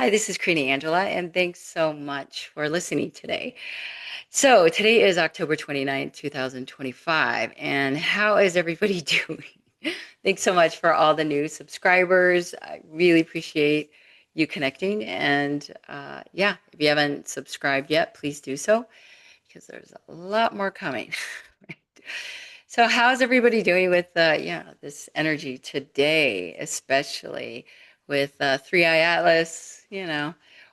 Hi, this is Corina Angela, and thanks so much for listening today. So, today is October 29th, 2025, and how is everybody doing? Thanks so much for all the new subscribers. I really appreciate you connecting. And yeah, if you haven't subscribed yet, please do so because there's a lot more coming. So, how's everybody doing with this energy today, especially with Three Eye Atlas?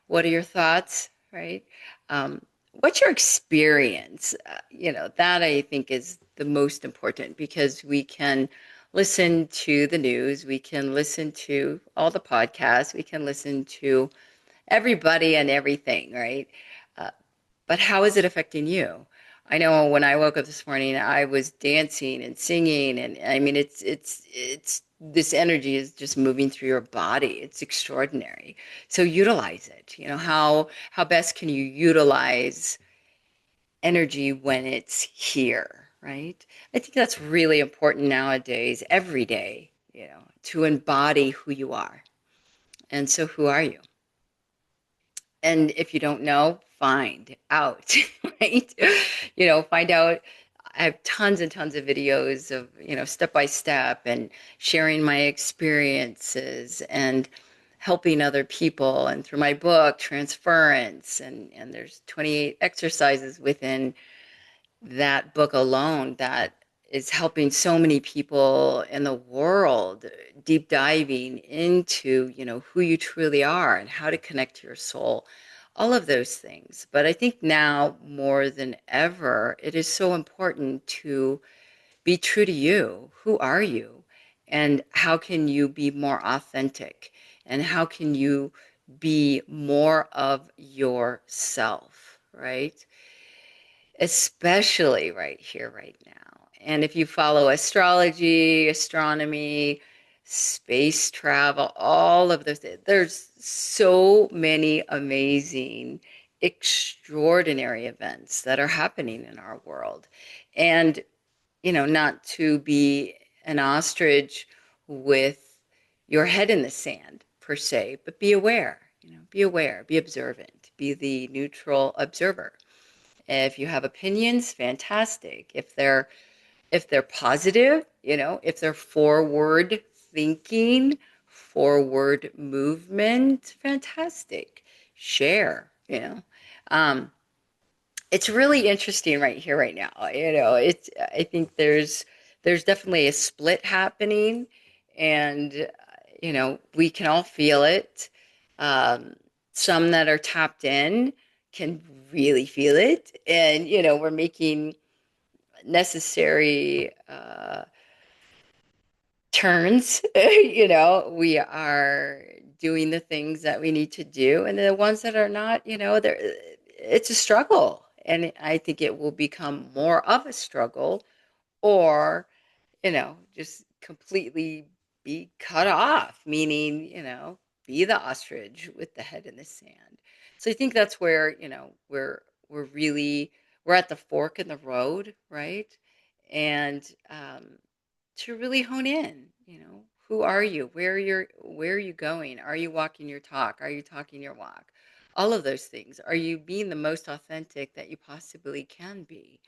What are your thoughts, right? What's your experience? That I think is the most important because we can listen to the news, we can listen to all the podcasts, we can listen to everybody and everything, right? Uh, but how is it affecting you? I know when I woke up this morning, I was dancing and singing, and I mean, it's this energy is just moving through your body. It's extraordinary. So utilize it. How best can you utilize energy when it's here, right? I think that's really important nowadays, every day, to embody who you are. And so, who are you? And if you don't know, find out, right? Find out. I have tons and tons of videos of, step by step and sharing my experiences and helping other people. And through my book, Transference, and there's 28 exercises within that book alone that is helping so many people in the world deep diving into who you truly are and how to connect to your soul, all of those things. But I think now more than ever it is so important to be true to you. Who are you, and how can you be more authentic, and how can you be more of yourself, right? Especially right here, right now. And if you follow astrology, astronomy, space travel, all of those, there's so many amazing, extraordinary events that are happening in our world. And, not to be an ostrich with your head in the sand per se, but be aware, be aware, be observant, be the neutral observer. If you have opinions, fantastic. If they're positive, if they're forward thinking, forward movement, fantastic. Share, Um, it's really interesting right here, right now. It's I think there's definitely a split happening, and we can all feel it. Um, some that are tapped in can really feel it, and we're making necessary turns. We are doing the things that we need to do, and the ones that are not, there it's a struggle, and I think it will become more of a struggle, or just completely be cut off, meaning, be the ostrich with the head in the sand. So I think that's where, we're really we're at the fork in the road, right? And to really hone in, who are you? Where are you going? Are you walking your talk? Are you talking your walk? All of those things. Are you being the most authentic that you possibly can be?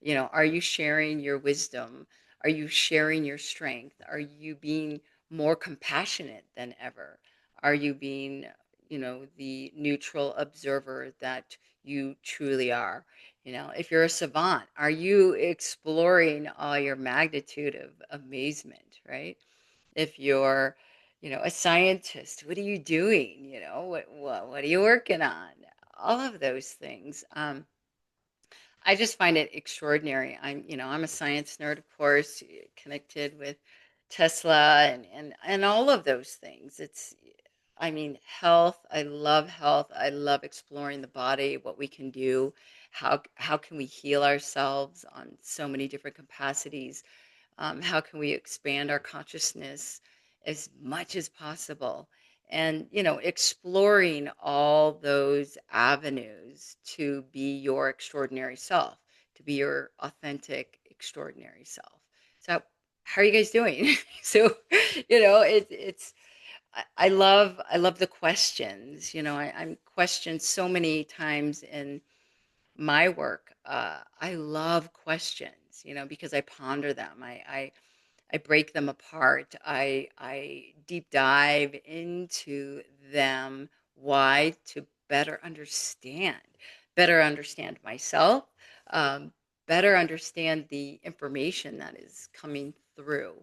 Are you sharing your wisdom? Are you sharing your strength? Are you being more compassionate than ever? Are you being, the neutral observer that you truly are? If you're a savant, are you exploring all your magnitude of amazement, right? If you're, a scientist, what are you doing? What are you working on? All of those things. I just find it extraordinary. I'm a science nerd, of course, connected with Tesla and all of those things. I mean, health. I love health. I love exploring the body, what we can do, how can we heal ourselves on so many different capacities. How can we expand our consciousness as much as possible? And, exploring all those avenues to be your extraordinary self, to be your authentic, extraordinary self. So, how are you guys doing? So, it's I love the questions. I'm questioned so many times in my work. I love questions, because I ponder them. I break them apart. I deep dive into them. Why? To better understand myself, um, better understand the information that is coming through.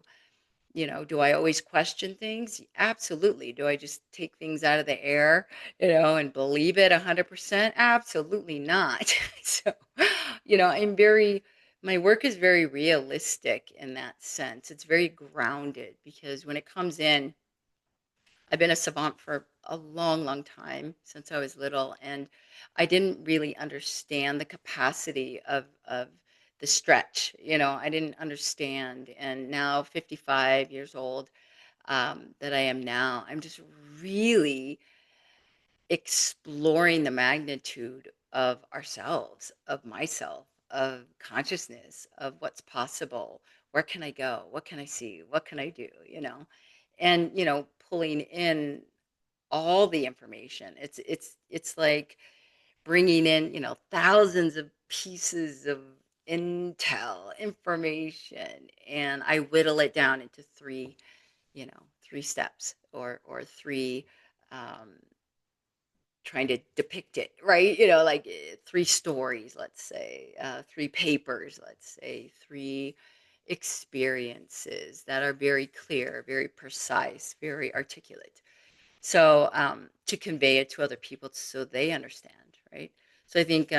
Do I always question things? Absolutely. Do I just take things out of the air, and believe it 100%? Absolutely not. So, my work is very realistic in that sense. It's very grounded because when it comes in, I've been a savant for a long, long time since I was little, and I didn't really understand the capacity of the stretch. I didn't understand, and now 55 years old, that I am now, I'm just really exploring the magnitude of ourselves, of myself, of consciousness, of what's possible. Where can I go? What can I see? What can I do? And pulling in all the information. It's like bringing in, thousands of pieces of intel information, and I whittle it down into three steps, or three, um, trying to depict it, right? Like, three stories, let's say, three papers, let's say, three experiences that are very clear, very precise, very articulate. So, to convey it to other people so they understand, right? So I think,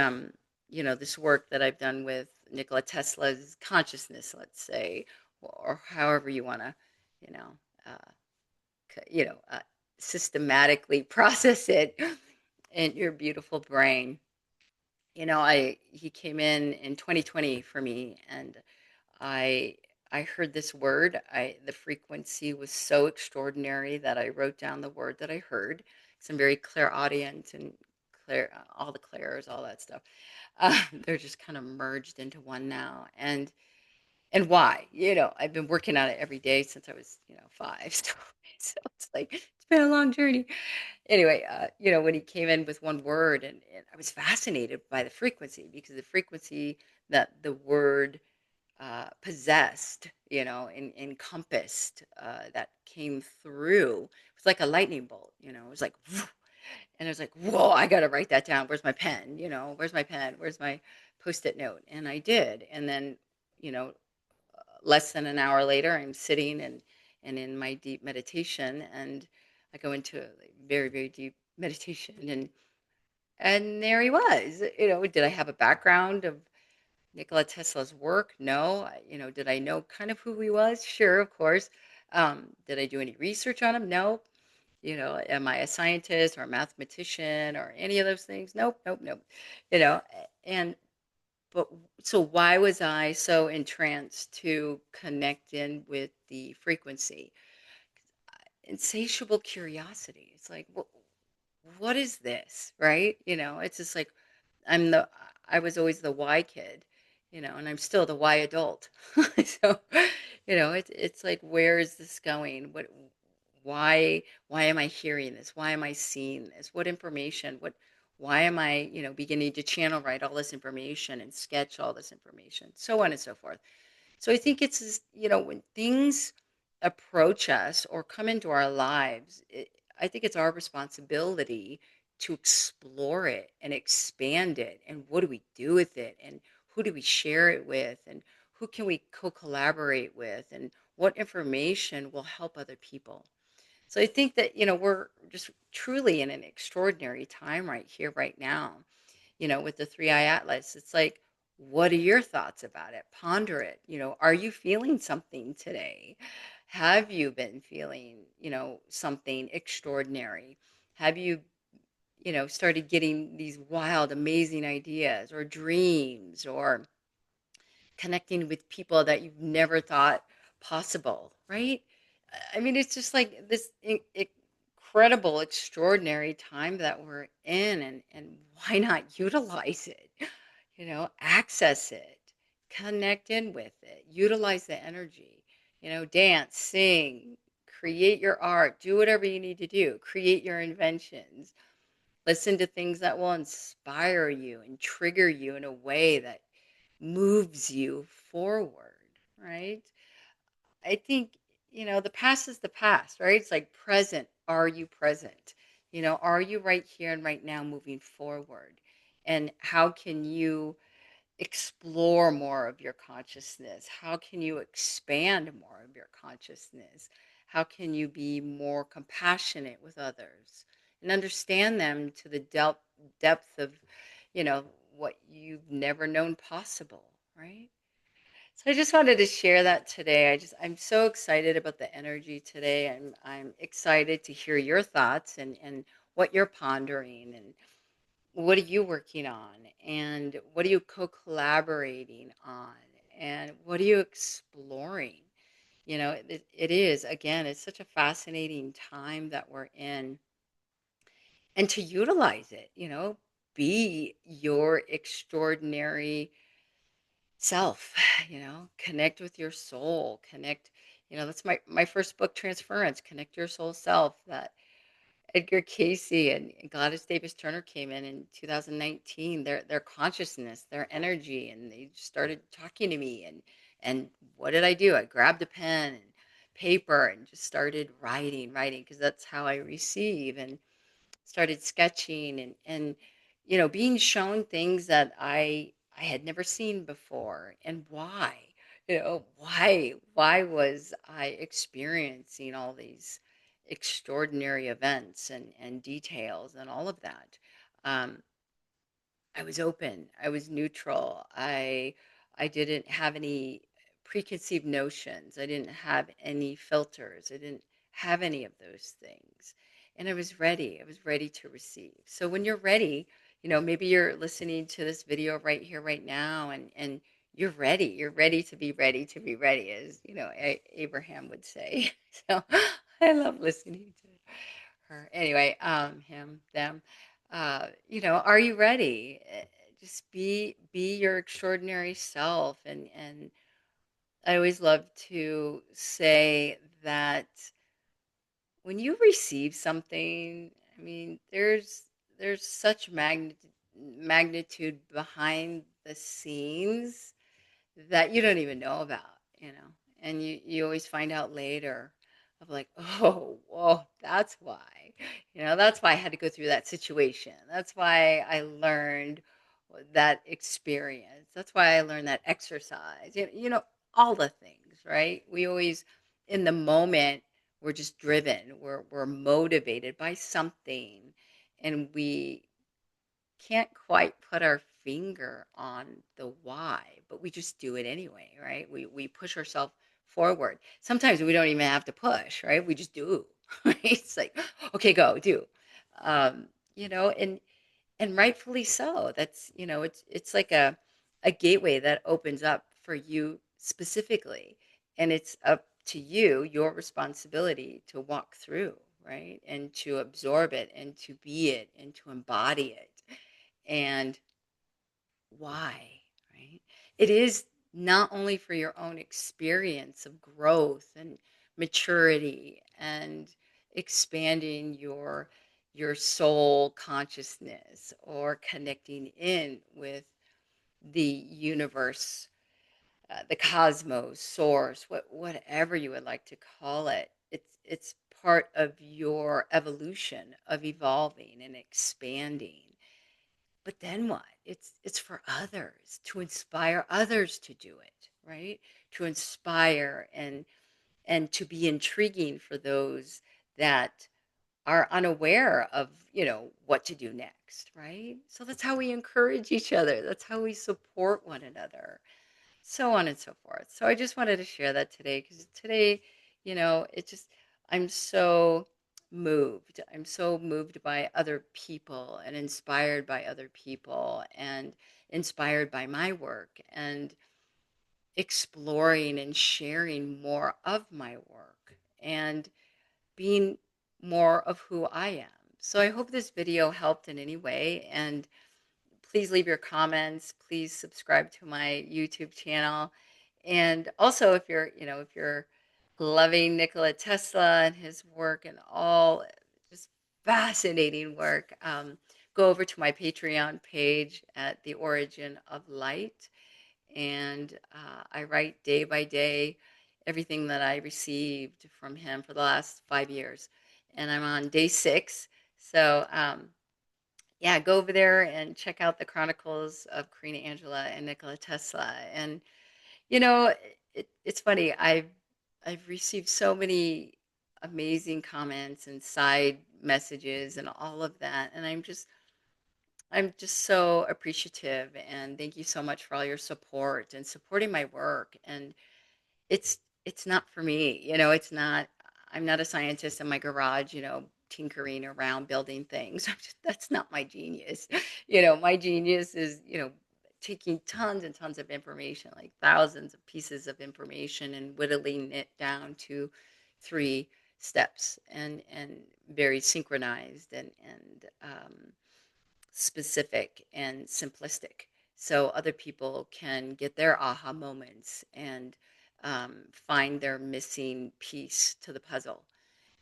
this work that I've done with Nikola Tesla's consciousness, let's say, or however you want to, you know, uh, systematically process it in your beautiful brain. I he came in 2020 for me, and I I heard this word. I The frequency was so extraordinary that I wrote down the word that I heard. Some very clairaudient and clear, all the clairs, all that stuff. They're just kind of merged into one now. And why? I've been working on it every day since I was, 5. So it's like it's been a long journey. Anyway, when he came in with one word, and I was fascinated by the frequency, because the frequency that the word possessed, encompassed, that came through. It was like a lightning bolt, it was like, and I was like, whoa, I got to write that down. Where's my pen? Where's my pen? Where's my post-it note? And I did. And then, you know, less than an hour later, I'm sitting and in my deep meditation, and I go into a like, very, very deep meditation, and there he was. Did I have a background of Nikola Tesla's work? No. Did I know kind of who he was? Sure, of course. Did I do any research on him? No. Am I a scientist or a mathematician or any of those things? Nope, nope, nope. And but so why was I so entranced to connect in with the frequency? Insatiable curiosity. It's like, what is this, right? It's just like I'm the I was always the why kid, and I'm still the why adult. So, it's like, where is this going? Why am I hearing this? Why am I seeing this? What information? Why am I, beginning to channel write all this information and sketch all this information, so on and so forth. So I think it's when things approach us or come into our lives, I think it's our responsibility to explore it and expand it. And what do we do with it? And who do we share it with? And who can we co-collaborate with? And what information will help other people? So I think that, we're just truly in an extraordinary time right here, right now, with the three eye atlas. It's like, what are your thoughts about it? Ponder it. Are you feeling something today? Have you been feeling, something extraordinary? Have you, started getting these wild, amazing ideas or dreams, or connecting with people that you've never thought possible, right? I mean, it's just like this incredible, extraordinary time that we're in, and why not utilize it? Access it, connect in with it, utilize the energy, dance, sing, create your art, do whatever you need to do, create your inventions, listen to things that will inspire you and trigger you in a way that moves you forward, right? I think, the past is the past, right? It's like present. Are you present? Are you right here and right now moving forward? And how can you explore more of your consciousness? How can you expand more of your consciousness? How can you be more compassionate with others and understand them to the depth of, you know, what you've never known possible, right? So I just wanted to share that today. I'm so excited about the energy today. I'm excited to hear your thoughts and what you're pondering and what are you working on and what are you co-collaborating on and what are you exploring? It is, again, it's such a fascinating time that we're in, and to utilize it, be your extraordinary self, connect with your soul, connect, that's my first book, Transference, Connect Your Soul Self, that Edgar Casey and Gladys Davis Turner came in 2019. Their consciousness, their energy, and they just started talking to me. And what did I do? I grabbed a pen and paper and just started writing because that's how I receive. And started sketching and being shown things that I had never seen before, and why was I experiencing all these extraordinary events and details and all of that. um, I was open. I was neutral. I didn't have any preconceived notions. I didn't have any filters. I didn't have any of those things. And I was ready. I was ready to receive. So when you're ready, maybe you're listening to this video right here, right now, and you're ready. You're ready to be ready to be ready, as Abraham would say. So I love listening to her. Anyway, him, them. Are you ready? Just be your extraordinary self. And I always love to say that when you receive something, I mean, there's such magnitude behind the scenes that you don't even know about, and you always find out later of like, oh, whoa, that's why, that's why I had to go through that situation. That's why I learned that experience. That's why I learned that exercise. All the things, right? We always, in the moment, we're just driven. We're motivated by something, and we can't quite put our finger on the why, but we just do it anyway, right? We push ourselves forward. Sometimes we don't even have to push, right? We just do. Right? It's like, okay, go do. Um, and rightfully so. That's, it's like a gateway that opens up for you specifically, and it's up to you, your responsibility to walk through, right? And to absorb it and to be it and to embody it. And why, right? It is not only for your own experience of growth and maturity and expanding your soul consciousness or connecting in with the universe, the cosmos, source, whatever you would like to call it. It's part of your evolution of evolving and expanding. But then what? It's for others, to inspire others to do it, right? To inspire and to be intriguing for those that are unaware of, what to do next, right? So that's how we encourage each other. That's how we support one another, so on and so forth. So I just wanted to share that today because today, it just, I'm so moved. I'm so moved by other people and inspired by other people and inspired by my work and exploring and sharing more of my work and being more of who I am. So I hope this video helped in any way, and please leave your comments. Please subscribe to my YouTube channel. And also, if you're loving Nikola Tesla and his work and all just fascinating work. Go over to my Patreon page at The Origin of Light, and I write day by day everything that I received from him for the last 5 years. And I'm on day 6. So, yeah, go over there and check out the Chronicles of Corina Angela and Nikola Tesla. And you know, it's funny. I've received so many amazing comments and side messages and all of that, and I'm just so appreciative. And thank you so much for all your support and supporting my work. And it's it's not for me, it's not. I'm not a scientist in my garage, tinkering around building things. That's not my genius. My genius is, taking tons and tons of information, like thousands of pieces of information, and whittling it down to 3 steps, and very synchronized, and specific and simplistic, so other people can get their aha moments and find their missing piece to the puzzle.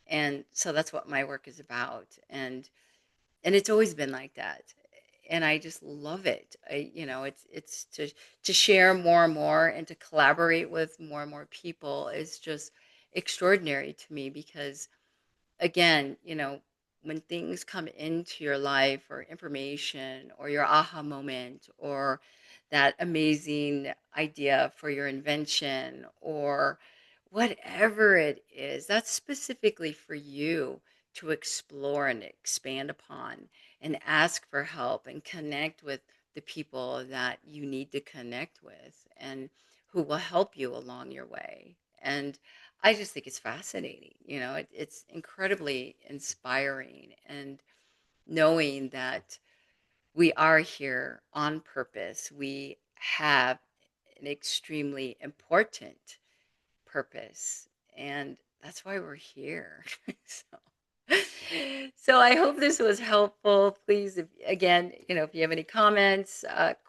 And so that's what my work is about. And it's always been like that. And I just love it. It's to share more and more and to collaborate with more and more people is just extraordinary to me, because again, when things come into your life, or information, or your aha moment, or that amazing idea for your invention, or whatever it is, that's specifically for you to explore and expand upon, and ask for help and connect with the people that you need to connect with, and who will help you along your way. And I just think it's fascinating. It's incredibly inspiring, and knowing that we are here on purpose. We have an extremely important purpose, and that's why we're here. So I hope this was helpful. Please, if, again, if you have any comments,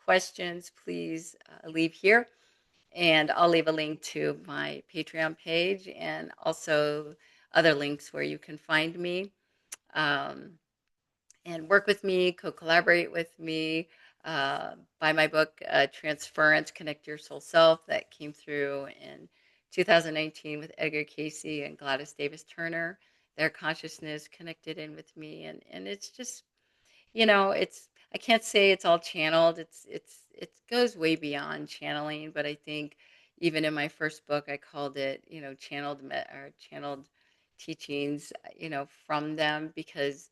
questions, please leave here. And I'll leave a link to my Patreon page, and also other links where you can find me, um, and work with me, co-collaborate with me, buy my book, Transference, Connect Your Soul Self, that came through in 2019 with Edgar Casey and Gladys Davis Turner. Their consciousness connected in with me, and it's just, it's, I can't say it's all channeled. It goes way beyond channeling, but I think even in my first book, I called it, channeled teachings, from them, because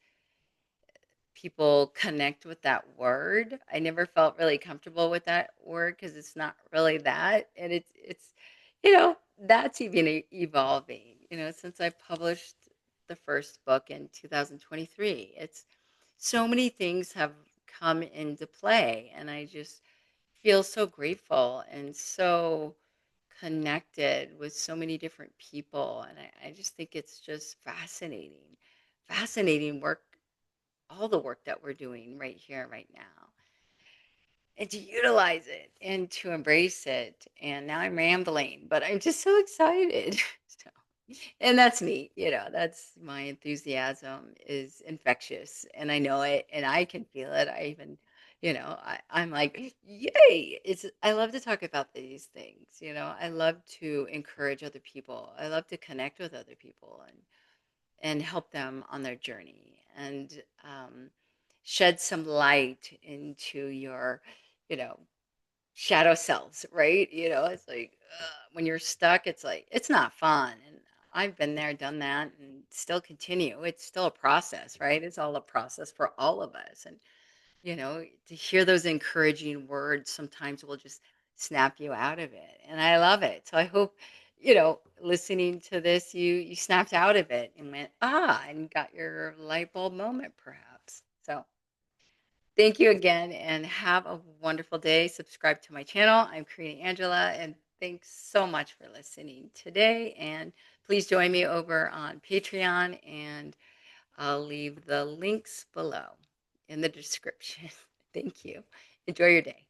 people connect with that word. I never felt really comfortable with that word, because it's not really that, and that's even evolving. Since I published the first book in 2023, it's so many things have come into play, and I just feel so grateful and so connected with so many different people. And I just think it's just fascinating work, all the work that we're doing right here, right now, and to utilize it and to embrace it. And now I'm rambling, but I'm just so excited. So, and that's me, that's my enthusiasm is infectious, and I know it, and I can feel it. I even, I'm like, yay. I love to talk about these things. I love to encourage other people. I love to connect with other people, and help them on their journey, and shed some light into your, you know, shadow selves, right? It's like, when you're stuck, it's like, it's not fun. And I've been there, done that, and still continue. It's still a process, right? It's all a process for all of us. And, to hear those encouraging words sometimes will just snap you out of it. And I love it. So I hope, listening to this, you snapped out of it and went, and got your light bulb moment, perhaps. So thank you again, and have a wonderful day. Subscribe to my channel. I'm Karina Angela, and thanks so much for listening today. And please join me over on Patreon, and I'll leave the links below in the description. Thank you. Enjoy your day.